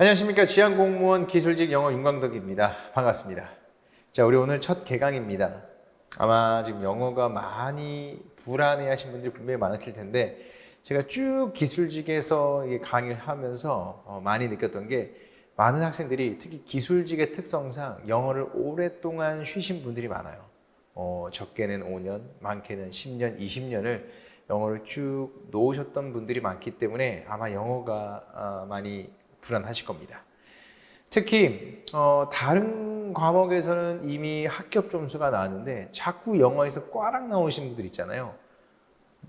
안녕하십니까. 지향공무원 기술직 영어 윤광덕입니다. 반갑습니다. 자, 우리 오늘 첫 개강입니다. 아마 지금 영어가 많이 불안해 하신 분들이 분명히 많으실 텐데, 제가 쭉 기술직에서 강의를 하면서 많이 느꼈던 게, 많은 학생들이 특히 기술직의 특성상 영어를 오랫동안 쉬신 분들이 많아요. 적게는 5년, 많게는 10년, 20년을 영어를 쭉 놓으셨던 분들이 많기 때문에 아마 영어가 많이 불안하실 겁니다. 특히 다른 과목에서는 이미 합격 점수가 나왔는데 자꾸 영어에서 꽈락 나오신 분들 있잖아요.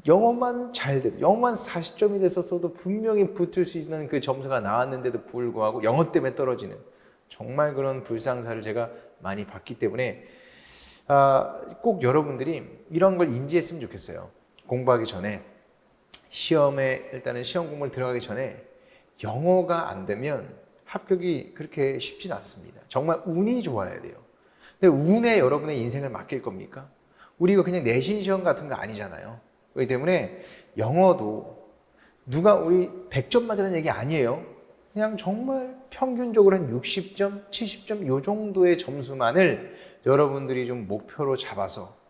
영어만 잘 돼도, 영어만 40점이 됐었어도 분명히 붙을 수 있는 그 점수가 나왔는데도 불구하고 영어 때문에 떨어지는, 정말 그런 불상사를 제가 많이 봤기 때문에 꼭 여러분들이 이런 걸 인지했으면 좋겠어요. 공부하기 전에, 시험에 일단은 시험 공부를 들어가기 전에 영어가 안 되면 합격이 그렇게 쉽지는 않습니다. 정말 운이 좋아야 돼요. 근데 운에 여러분의 인생을 맡길 겁니까? 우리가 그냥 내신 시험 같은 거 아니잖아요. 그렇기 때문에 영어도 누가 우리 100점 맞으라는 얘기 아니에요. 그냥 정말 평균적으로 한 60점, 70점 요 정도의 점수만을 여러분들이 좀 목표로 잡아서,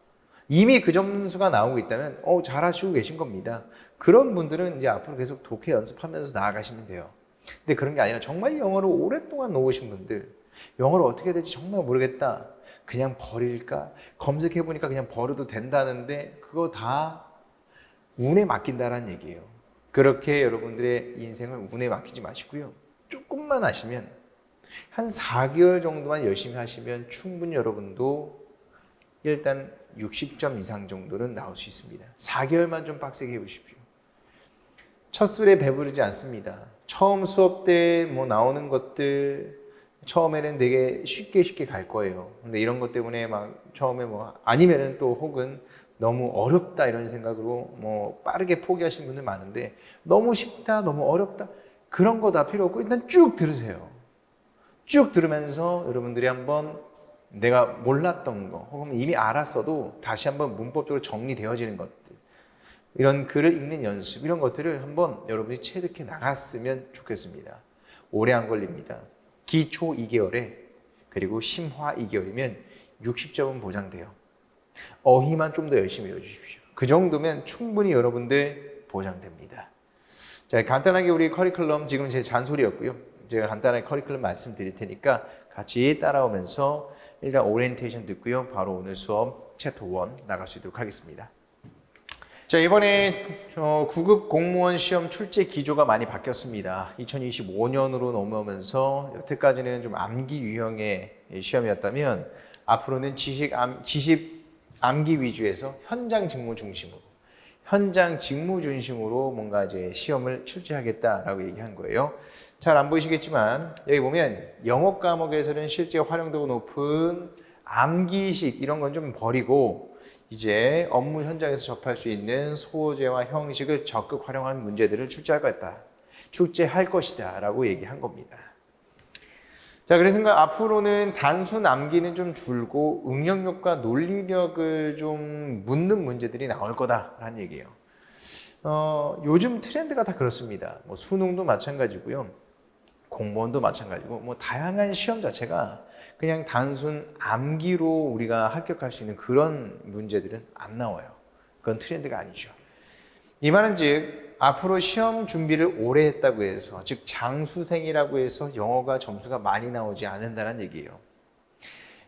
이미 그 점수가 나오고 있다면 잘하시고 계신 겁니다. 그런 분들은 이제 앞으로 계속 독해 연습하면서 나아가시면 돼요. 근데 그런 게 아니라 정말 영어를 오랫동안 놓으신 분들, 영어를 어떻게 해야 될지 정말 모르겠다, 그냥 버릴까? 검색해보니까 그냥 버려도 된다는데 그거 다 운에 맡긴다라는 얘기예요. 그렇게 여러분들의 인생을 운에 맡기지 마시고요. 조금만 하시면, 한 4개월 정도만 열심히 하시면 충분히 여러분도 일단 60점 이상 정도는 나올 수 있습니다. 4개월만 좀 빡세게 해보십시오. 첫 술에 배부르지 않습니다. 처음 수업 때 나오는 것들 처음에는 되게 쉽게 갈 거예요. 근데 이런 것 때문에 막 처음에 아니면은 또 혹은 너무 어렵다 이런 생각으로 빠르게 포기하시는 분들 많은데, 너무 쉽다, 너무 어렵다 그런 거 다 필요 없고 일단 쭉 들으세요. 쭉 들으면서 여러분들이 한번 내가 몰랐던 거 혹은 이미 알았어도 다시 한번 문법적으로 정리되어지는 것들, 이런 글을 읽는 연습, 이런 것들을 한번 여러분이 체득해 나갔으면 좋겠습니다. 오래 안 걸립니다. 기초 2개월에 그리고 심화 2개월이면 60점은 보장돼요. 어휘만 좀 더 열심히 외워주십시오. 그 정도면 충분히 여러분들 보장됩니다. 자, 간단하게 우리 커리큘럼, 지금 제 잔소리였고요. 제가 간단하게 커리큘럼 말씀드릴 테니까 같이 따라오면서 일단 오리엔테이션 듣고요. 바로 오늘 수업 챕터 1 나갈 수 있도록 하겠습니다. 자, 이번에 9급 공무원 시험 출제 기조가 많이 바뀌었습니다. 2025년으로 넘어오면서 여태까지는 좀 암기 유형의 시험이었다면 앞으로는 지식 암기 위주에서 현장 직무 중심으로 뭔가 이제 시험을 출제하겠다라고 얘기한 거예요. 잘 안 보이시겠지만 여기 보면 영어 과목에서는 실제 활용도가 높은 암기식 이런 건 좀 버리고 이제 업무 현장에서 접할 수 있는 소재와 형식을 적극 활용한 문제들을 출제할 것이다 라고 얘기한 겁니다. 자, 그래서 앞으로는 단순 암기는 좀 줄고 응용력과 논리력을 좀 묻는 문제들이 나올 거다라는 얘기예요. 요즘 트렌드가 다 그렇습니다. 수능도 마찬가지고요. 공무원도 마찬가지고 다양한 시험 자체가 그냥 단순 암기로 우리가 합격할 수 있는 그런 문제들은 안 나와요. 그건 트렌드가 아니죠. 이 말은 즉 앞으로 시험 준비를 오래 했다고 해서, 즉 장수생이라고 해서 영어가 점수가 많이 나오지 않는다는 얘기예요.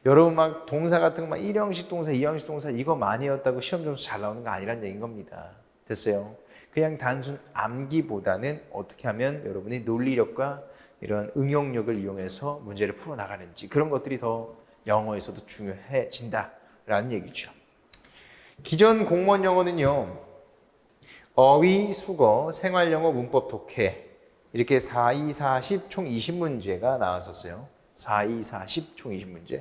여러분 막 동사 같은 거 1형식 동사, 2형식 동사 이거 많이 했다고 시험 점수 잘 나오는 거 아니란 얘기인 겁니다. 됐어요? 그냥 단순 암기보다는 어떻게 하면 여러분이 논리력과 이런 응용력을 이용해서 문제를 풀어나가는지, 그런 것들이 더 영어에서도 중요해진다라는 얘기죠. 기존 공무원 영어는요, 어휘, 수거, 생활영어, 문법, 독해 이렇게 4, 2, 40 총 20문제가 나왔었어요. 4, 2, 40 총 20문제.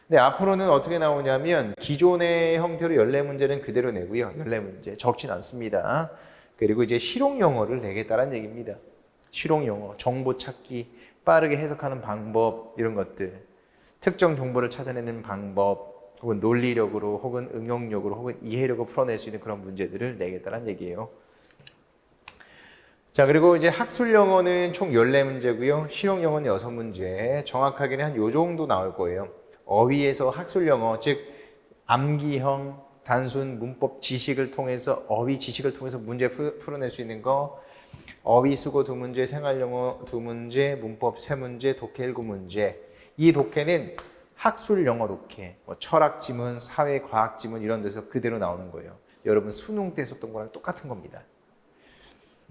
근데 앞으로는 어떻게 나오냐면 기존의 형태로 14문제는 그대로 내고요. 14문제 적진 않습니다. 그리고 이제 실용영어를 내겠다는 얘기입니다. 실용영어, 정보 찾기, 빠르게 해석하는 방법, 이런 것들, 특정 정보를 찾아내는 방법, 혹은 논리력으로, 혹은 응용력으로, 혹은 이해력을 풀어낼 수 있는 그런 문제들을 내겠다는 얘기예요. 자, 그리고 이제 학술 영어는 총 14문제고요. 실용 영어는 6문제. 정확하게는 한 요 정도 나올 거예요. 어휘에서 학술 영어, 즉 암기형 단순 문법 지식을 통해서 어휘 지식을 통해서 문제 풀어낼 수 있는 거, 어휘 수고 2문제, 생활 영어 2문제, 문법 3문제, 독해 7문제. 이 독해는 학술 영어 독해, 뭐 철학 지문, 사회 과학 지문 이런 데서 그대로 나오는 거예요. 여러분 수능 때 썼던 거랑 똑같은 겁니다.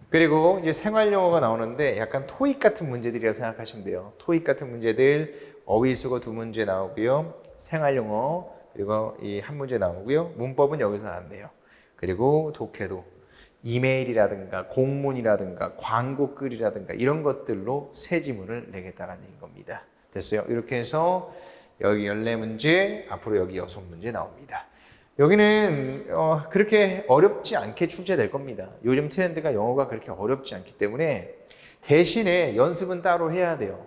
그리고 이제 생활 영어가 나오는데 약간 토익 같은 문제들이라고 생각하시면 돼요. 토익 같은 문제들 어휘 수고 2문제 나오고요. 생활 영어 그리고 이 한 문제 나오고요. 문법은 여기서 나왔네요. 그리고 독해도 이메일이라든가 공문이라든가 광고 글이라든가 이런 것들로 새 지문을 내겠다는 얘기인 겁니다. 됐어요? 이렇게 해서 여기 14문제, 앞으로 여기 6문제 나옵니다. 여기는 그렇게 어렵지 않게 출제될 겁니다. 요즘 트렌드가 영어가 그렇게 어렵지 않기 때문에 대신에 연습은 따로 해야 돼요.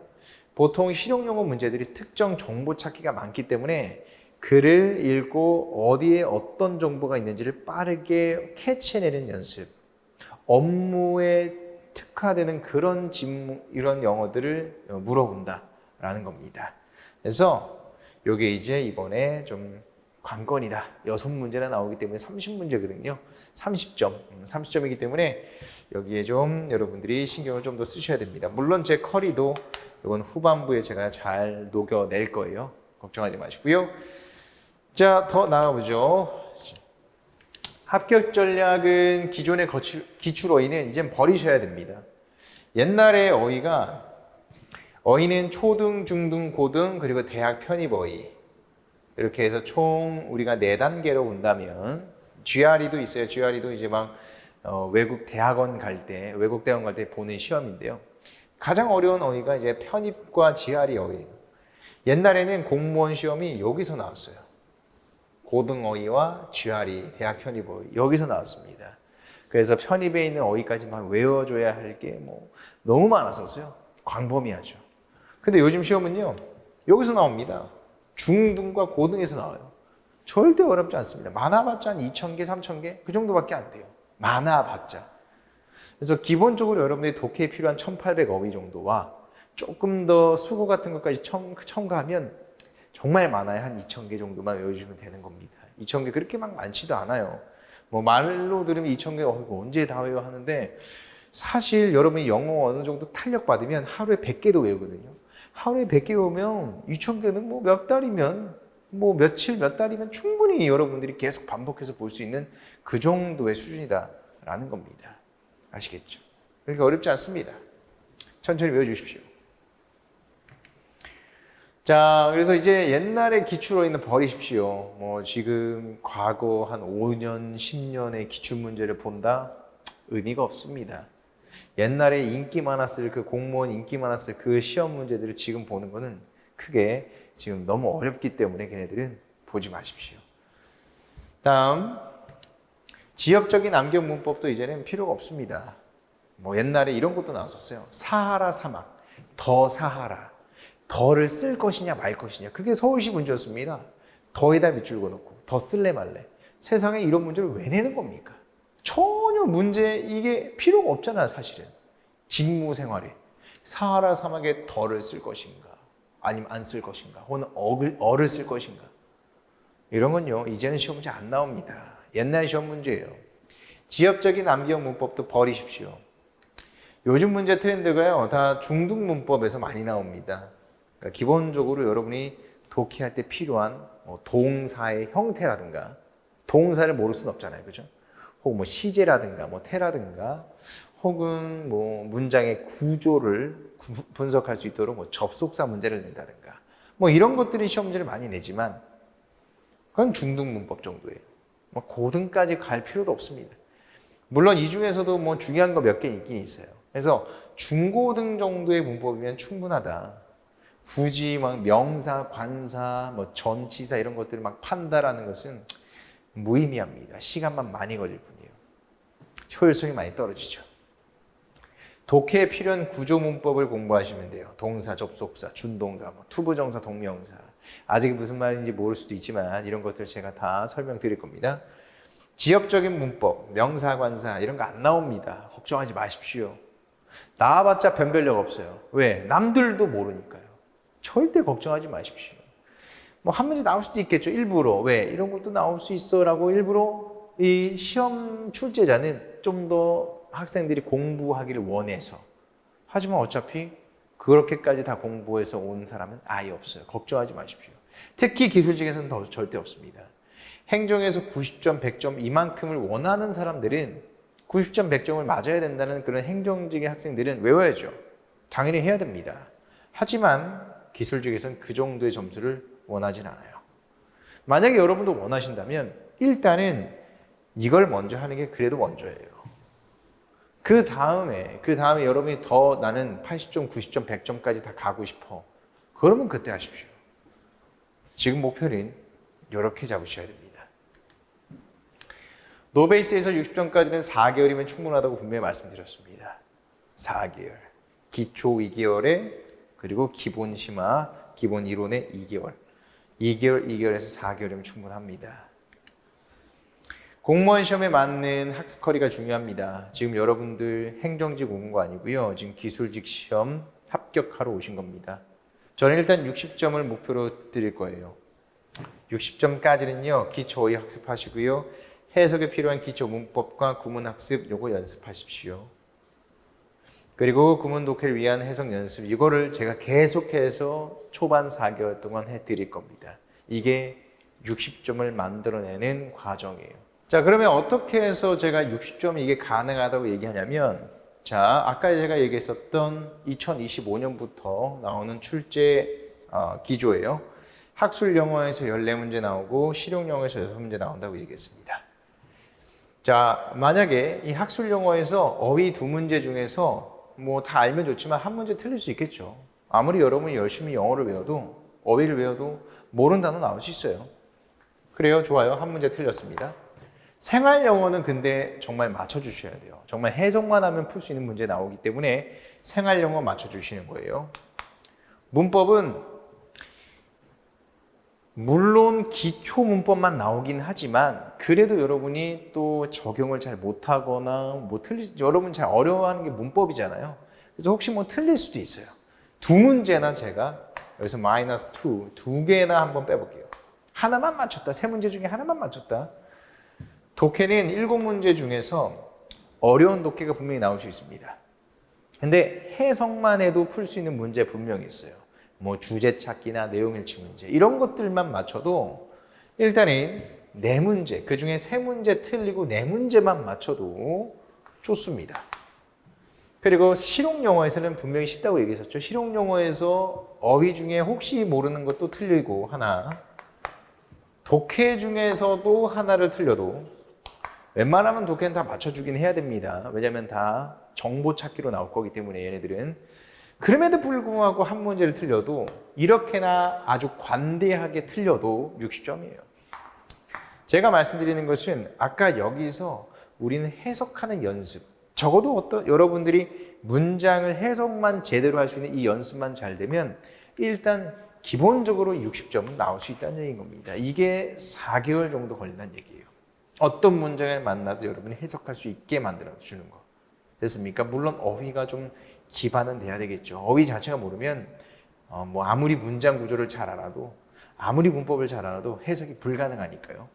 보통 실용영어 문제들이 특정 정보 찾기가 많기 때문에 글을 읽고 어디에 어떤 정보가 있는지를 빠르게 캐치해내는 연습, 업무에 특화되는 그런 이런 영어들을 물어본다라는 겁니다. 그래서 이게 이제 이번에 좀 관건이다. 6문제나 나오기 때문에 30문제거든요. 30점. 30점이기 때문에 여기에 좀 여러분들이 신경을 좀 더 쓰셔야 됩니다. 물론 제 커리도 이건 후반부에 제가 잘 녹여낼 거예요. 걱정하지 마시고요. 자, 더 나가보죠. 합격 전략은 기존의 기출 어휘는 이젠 버리셔야 됩니다. 옛날에 어휘는 초등, 중등, 고등, 그리고 대학 편입 어휘. 이렇게 해서 총 우리가 4단계로 본다면 GRE도 있어요. GRE도 이제 막 외국 대학원 갈 때 보는 시험인데요. 가장 어려운 어휘가 이제 편입과 GRE 어휘. 옛날에는 공무원 시험이 여기서 나왔어요. 고등 어휘와 GRE, 대학 편입 어휘 여기서 나왔습니다. 그래서 편입에 있는 어휘까지만 외워줘야 할 게 뭐 너무 많았었어요. 광범위하죠. 근데 요즘 시험은요 여기서 나옵니다. 중등과 고등에서 나와요. 절대 어렵지 않습니다. 많아봤자 한 2,000개, 3,000개 그 정도밖에 안 돼요. 많아봤자. 그래서 기본적으로 여러분들이 독해에 필요한 1,800 어휘 정도와 조금 더 수고 같은 것까지 첨가하면 정말 많아요. 한 2,000개 정도만 외워주시면 되는 겁니다. 2,000개 그렇게 막 많지도 않아요. 뭐 말로 들으면 2,000개 이거 언제 다 외워 하는데 사실 여러분이 영어 어느 정도 탄력 받으면 하루에 100개도 외우거든요. 하루에 100개 외우면 2,000개는 뭐 몇 달이면 뭐 며칠 몇 달이면 충분히 여러분들이 계속 반복해서 볼 수 있는 그 정도의 수준이다라는 겁니다. 아시겠죠? 그렇게 어렵지 않습니다. 천천히 외워주십시오. 자, 그래서 이제 옛날의 기출 어휘는 버리십시오. 뭐 지금 과거 한 5년, 10년의 기출 문제를 본다? 의미가 없습니다. 옛날에 인기 많았을 그 공무원 인기 많았을 그 시험 문제들을 지금 보는 거는 크게 지금 너무 어렵기 때문에 걔네들은 보지 마십시오. 다음, 지역적인 암기형 문법도 이제는 필요가 없습니다. 뭐 옛날에 이런 것도 나왔었어요. 사하라 사막, 더 사하라. 더를 쓸 것이냐 말 것이냐. 그게 서울시 문제였습니다. 더에다 밑줄 그어놓고 더 쓸래 말래. 세상에 이런 문제를 왜 내는 겁니까? 전혀 문제 이게 필요가 없잖아요. 사실은. 직무 생활에 사하라 사막에 더를 쓸 것인가 아니면 안 쓸 것인가 혹은 어를 쓸 것인가 이런 건요 이제는 시험 문제 안 나옵니다. 옛날 시험 문제예요. 지역적인 암기형 문법도 버리십시오. 요즘 문제 트렌드가요 다 중등 문법에서 많이 나옵니다. 그러니까 기본적으로 여러분이 독해할 때 필요한 뭐 동사의 형태라든가 동사를 모를 수는 없잖아요. 그죠? 혹은 뭐 시제라든가 뭐 태라든가 혹은 뭐 문장의 구조를 분석할 수 있도록 뭐 접속사 문제를 낸다든가 뭐 이런 것들이 시험 문제를 많이 내지만 그건 중등 문법 정도예요. 뭐 고등까지 갈 필요도 없습니다. 물론 이 중에서도 뭐 중요한 거 몇 개 있긴 있어요. 그래서 중고등 정도의 문법이면 충분하다. 굳이 막 명사, 관사, 뭐 전치사 이런 것들을 막 판다라는 것은 무의미합니다. 시간만 많이 걸릴 뿐이에요. 효율성이 많이 떨어지죠. 독해에 필요한 구조 문법을 공부하시면 돼요. 동사, 접속사, 준동사, 뭐 투부정사, 동명사. 아직 무슨 말인지 모를 수도 있지만 이런 것들 제가 다 설명드릴 겁니다. 지역적인 문법, 명사, 관사 이런 거 안 나옵니다. 걱정하지 마십시오. 나와봤자 변별력 없어요. 왜? 남들도 모르니까요. 절대 걱정하지 마십시오. 뭐 한 문제 나올 수도 있겠죠. 일부러. 왜? 이런 것도 나올 수 있어 라고 일부러 이 시험 출제자는 좀 더 학생들이 공부하기를 원해서. 하지만 어차피 그렇게까지 다 공부해서 온 사람은 아예 없어요. 걱정하지 마십시오. 특히 기술직에서는 더 절대 없습니다. 행정에서 90점, 100점 이만큼을 원하는 사람들은 90점, 100점을 맞아야 된다는 그런 행정직의 학생들은 외워야죠. 당연히 해야 됩니다. 하지만 기술직에서는 그 정도의 점수를 원하진 않아요. 만약에 여러분도 원하신다면 일단은 이걸 먼저 하는 게 그래도 먼저예요. 그 다음에 여러분이 더 나는 80점, 90점, 100점까지 다 가고 싶어. 그러면 그때 하십시오. 지금 목표는 이렇게 잡으셔야 됩니다. 노베이스에서 60점까지는 4개월이면 충분하다고 분명히 말씀드렸습니다. 4개월. 기초 2개월에 그리고 기본 심화, 기본 이론에 2개월. 2개월에서 4개월이면 충분합니다. 공무원 시험에 맞는 학습 커리가 중요합니다. 지금 여러분들 행정직 온 거 아니고요. 지금 기술직 시험 합격하러 오신 겁니다. 저는 일단 60점을 목표로 드릴 거예요. 60점까지는요. 기초 어휘 학습하시고요. 해석에 필요한 기초 문법과 구문 학습 요거 연습하십시오. 그리고 구문 독해를 위한 해석 연습 이거를 제가 계속해서 초반 4개월 동안 해드릴 겁니다. 이게 60점을 만들어내는 과정이에요. 자, 그러면 어떻게 해서 제가 60점이 이게 가능하다고 얘기하냐면, 자, 아까 제가 얘기했었던 2025년부터 나오는 출제 기조예요. 학술 영어에서 14문제 나오고 실용 영어에서 6문제 나온다고 얘기했습니다. 자, 만약에 이 학술 영어에서 어휘 2문제 중에서 뭐 다 알면 좋지만 한 문제 틀릴 수 있겠죠. 아무리 여러분이 열심히 영어를 외워도 어휘를 외워도 모르는 단어 나올 수 있어요. 그래요, 좋아요. 한 문제 틀렸습니다. 생활 영어는 근데 정말 맞춰주셔야 돼요. 정말 해석만 하면 풀 수 있는 문제 나오기 때문에 생활 영어 맞춰주시는 거예요. 문법은 물론 기초 문법만 나오긴 하지만 그래도 여러분이 또 적용을 잘 못하거나 여러분 잘 어려워하는 게 문법이잖아요. 그래서 혹시 뭐 틀릴 수도 있어요. 2문제나 제가 여기서 -2 두 개나 한번 빼볼게요. 하나만 맞췄다. 3문제 중에 하나만 맞췄다. 독해는 7문제 중에서 어려운 독해가 분명히 나올 수 있습니다. 근데 해석만 해도 풀 수 있는 문제 분명히 있어요. 뭐 주제 찾기나 내용 일치 문제 이런 것들만 맞춰도 일단은 4문제, 그 중에 3문제 틀리고 4문제만 맞춰도 좋습니다. 그리고 실용 영어에서는 분명히 쉽다고 얘기했었죠. 실용 영어에서 어휘 중에 혹시 모르는 것도 틀리고 하나, 독해 중에서도 하나를 틀려도 웬만하면 독해는 다 맞춰주긴 해야 됩니다. 왜냐하면 다 정보 찾기로 나올 거기 때문에 얘네들은. 그럼에도 불구하고 한 문제를 틀려도 이렇게나 아주 관대하게 틀려도 60점이에요. 제가 말씀드리는 것은 아까 여기서 우리는 해석하는 연습, 적어도 여러분들이 문장을 해석만 제대로 할 수 있는 이 연습만 잘 되면 일단 기본적으로 60점은 나올 수 있다는 얘기인 겁니다. 이게 4개월 정도 걸린다는 얘기예요. 어떤 문장을 만나도 여러분이 해석할 수 있게 만들어주는 거. 됐습니까? 물론 어휘가 좀 기반은 돼야 되겠죠. 어휘 자체가 모르면 뭐 아무리 문장 구조를 잘 알아도 아무리 문법을 잘 알아도 해석이 불가능하니까요.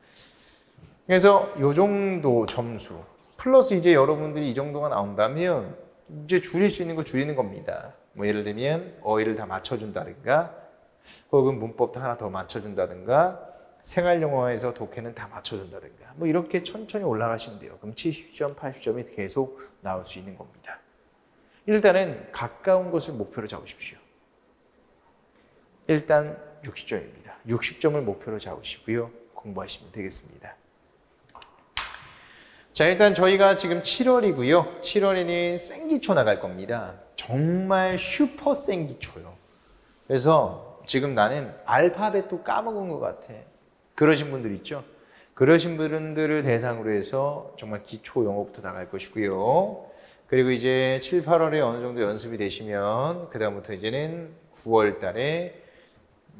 그래서 이 정도 점수 플러스 이제 여러분들이 이 정도가 나온다면 이제 줄일 수 있는 거 줄이는 겁니다. 뭐 예를 들면 어휘를 다 맞춰준다든가 혹은 문법도 하나 더 맞춰준다든가 생활영어에서 독해는 다 맞춰준다든가 뭐 이렇게 천천히 올라가시면 돼요. 그럼 70점, 80점이 계속 나올 수 있는 겁니다. 일단은 가까운 것을 목표로 잡으십시오. 일단 60점입니다. 60점을 목표로 잡으시고요. 공부하시면 되겠습니다. 자, 일단 저희가 지금 7월이고요. 7월에는 생기초 나갈 겁니다. 정말 슈퍼 생기초요. 그래서 지금 나는 알파벳도 까먹은 것 같아. 그러신 분들 있죠? 그러신 분들을 대상으로 해서 정말 기초 영어부터 나갈 것이고요. 그리고 이제 7, 8월에 어느 정도 연습이 되시면 그다음부터 이제는 9월 달에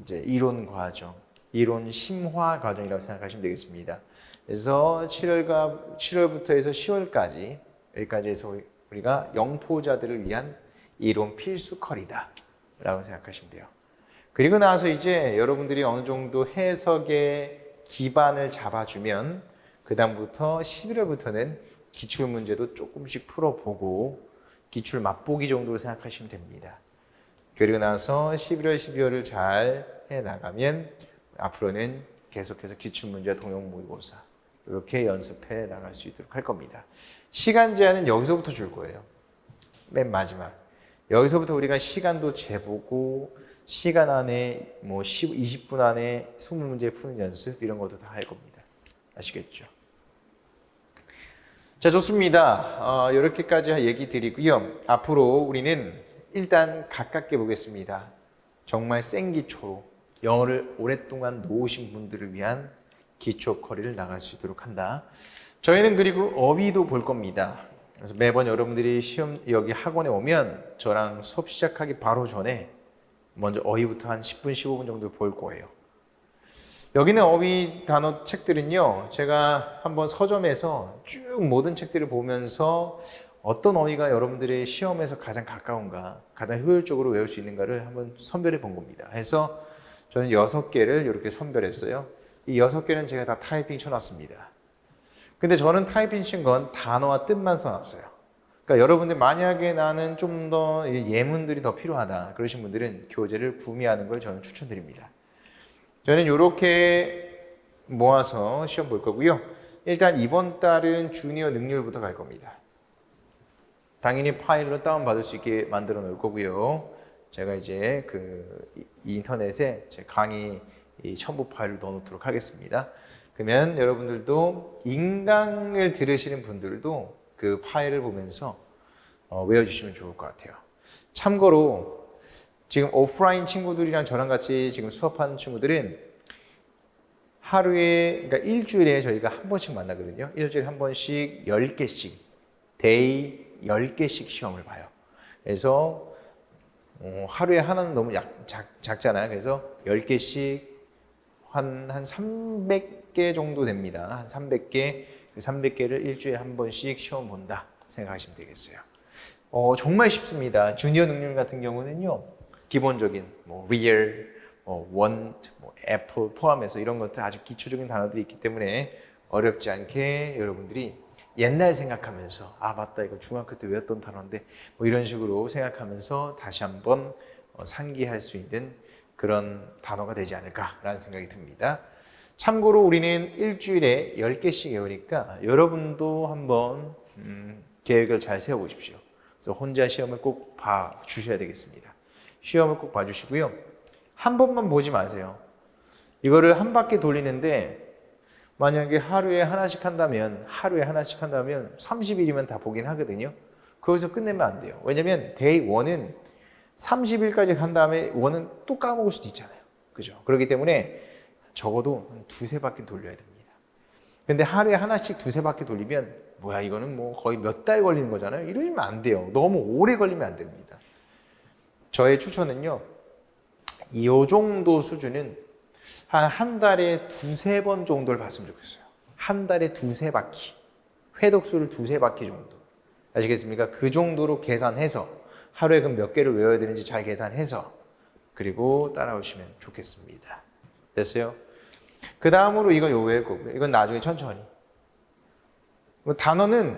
이제 이론 과정, 이론 심화 과정이라고 생각하시면 되겠습니다. 그래서 7월부터 해서 10월까지 여기까지 해서 우리가 영포자들을 위한 이론 필수 컬이다 라고 생각하시면 돼요. 그리고 나서 이제 여러분들이 어느 정도 해석의 기반을 잡아주면 그 다음부터 11월부터는 기출문제도 조금씩 풀어보고 기출 맛보기 정도로 생각하시면 됩니다. 그리고 나서 11월, 12월을 잘 해나가면 앞으로는 계속해서 기출문제, 동영 모의고사 이렇게 연습해 나갈 수 있도록 할 겁니다. 시간 제한은 여기서부터 줄 거예요. 맨 마지막. 여기서부터 우리가 시간도 재보고 시간 안에 뭐 20분 안에 20문제 푸는 연습 이런 것도 다 할 겁니다. 아시겠죠? 자, 좋습니다. 이렇게까지 얘기 드리고요. 앞으로 우리는 일단 가깝게 보겠습니다. 정말 생기초로 영어를 오랫동안 놓으신 분들을 위한 기초 커리를 나갈 수 있도록 한다. 저희는 그리고 어휘도 볼 겁니다. 그래서 매번 여러분들이 시험 여기 학원에 오면 저랑 수업 시작하기 바로 전에 먼저 어휘부터 한 10분, 15분 정도 볼 거예요. 여기는 어휘 단어 책들은요, 제가 한번 서점에서 쭉 모든 책들을 보면서 어떤 어휘가 여러분들의 시험에서 가장 가까운가, 가장 효율적으로 외울 수 있는가를 한번 선별해 본 겁니다. 해서 저는 6개를 이렇게 선별했어요. 이 6개는 제가 다 타이핑 쳐놨습니다. 근데 저는 타이핑 친 건 단어와 뜻만 써놨어요. 그러니까 여러분들 만약에 나는 좀 더 예문들이 더 필요하다 그러신 분들은 교재를 구매하는 걸 저는 추천드립니다. 저는 이렇게 모아서 시험 볼 거고요. 일단 이번 달은 주니어 능률부터 갈 겁니다. 당연히 파일로 다운받을 수 있게 만들어 놓을 거고요. 제가 이제 그 인터넷에 제 강의 첨부 파일을 넣어 놓도록 하겠습니다. 그러면 여러분들도 인강을 들으시는 분들도 그 파일을 보면서 외워주시면 좋을 것 같아요. 참고로 지금 오프라인 친구들이랑 저랑 같이 지금 수업하는 친구들은 하루에, 그러니까 일주일에 저희가 한 번씩 만나거든요. 일주일에 한 번씩 10개씩, 데이 10개씩 시험을 봐요. 그래서 하루에 하나는 너무 작잖아요. 그래서 10개씩 한 300개 정도 됩니다. 한 300개, 그 300개를 일주일에 한 번씩 시험 본다 생각하시면 되겠어요. 정말 쉽습니다. 주니어 능률 같은 경우는요, 기본적인 뭐 real, want, apple 포함해서 이런 것들 아주 기초적인 단어들이 있기 때문에 어렵지 않게 여러분들이 옛날 생각하면서 맞다 이거 중학교 때 외웠던 단어인데 뭐 이런 식으로 생각하면서 다시 한번 상기할 수 있는 그런 단어가 되지 않을까라는 생각이 듭니다. 참고로 우리는 일주일에 10개씩 외우니까 여러분도 한번 계획을 잘 세워보십시오. 그래서 혼자 시험을 꼭 봐주셔야 되겠습니다. 시험을 꼭 봐주시고요. 한 번만 보지 마세요. 이거를 한 바퀴 돌리는데 만약에 하루에 하나씩 한다면 30일이면 다 보긴 하거든요. 거기서 끝내면 안 돼요. 왜냐면 데이 1은 30일까지 간 다음에 1은 또 까먹을 수도 있잖아요. 그죠? 그렇기 때문에 적어도 한 2-3바퀴 돌려야 됩니다. 근데 하루에 하나씩 2-3바퀴 돌리면 뭐야 이거는 뭐 거의 몇 달 걸리는 거잖아요. 이러면 안 돼요. 너무 오래 걸리면 안 됩니다. 저의 추천은요. 이 정도 수준은 한 달에 2-3번 정도를 봤으면 좋겠어요. 한 달에 2-3바퀴. 회독수를 2-3바퀴 정도. 아시겠습니까? 그 정도로 계산해서 하루에 그럼 몇 개를 외워야 되는지 잘 계산해서 그리고 따라오시면 좋겠습니다. 됐어요? 그 다음으로 이거 외울 거고요. 이건 나중에 천천히. 단어는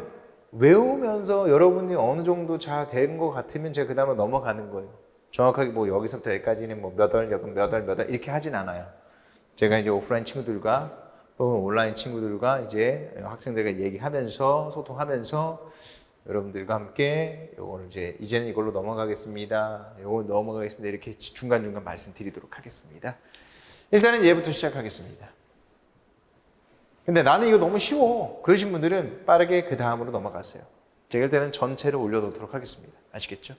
외우면서 여러분이 어느 정도 잘 된 것 같으면 제가 그 다음에 넘어가는 거예요. 정확하게 뭐 여기서부터 여기까지는 뭐 몇 월, 이렇게 하진 않아요. 제가 이제 오프라인 친구들과 또는 온라인 친구들과 이제 학생들과 얘기하면서 소통하면서 여러분들과 함께 요거를 이제는 이걸로 넘어가겠습니다. 요거 넘어가겠습니다. 이렇게 중간중간 말씀드리도록 하겠습니다. 일단은 얘부터 시작하겠습니다. 근데 나는 이거 너무 쉬워. 그러신 분들은 빠르게 그 다음으로 넘어가세요. 제가 일단은 전체를 올려놓도록 하겠습니다. 아시겠죠?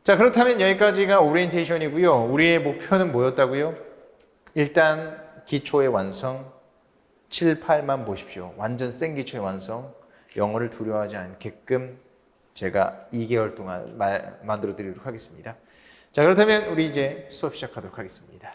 자, 그렇다면 여기까지가 오리엔테이션이고요. 우리의 목표는 뭐였다고요? 일단 기초의 완성 7, 8만 보십시오. 완전 센 기초의 완성. 영어를 두려워하지 않게끔 제가 2개월 동안 만들어 드리도록 하겠습니다. 자, 그렇다면 우리 이제 수업 시작하도록 하겠습니다.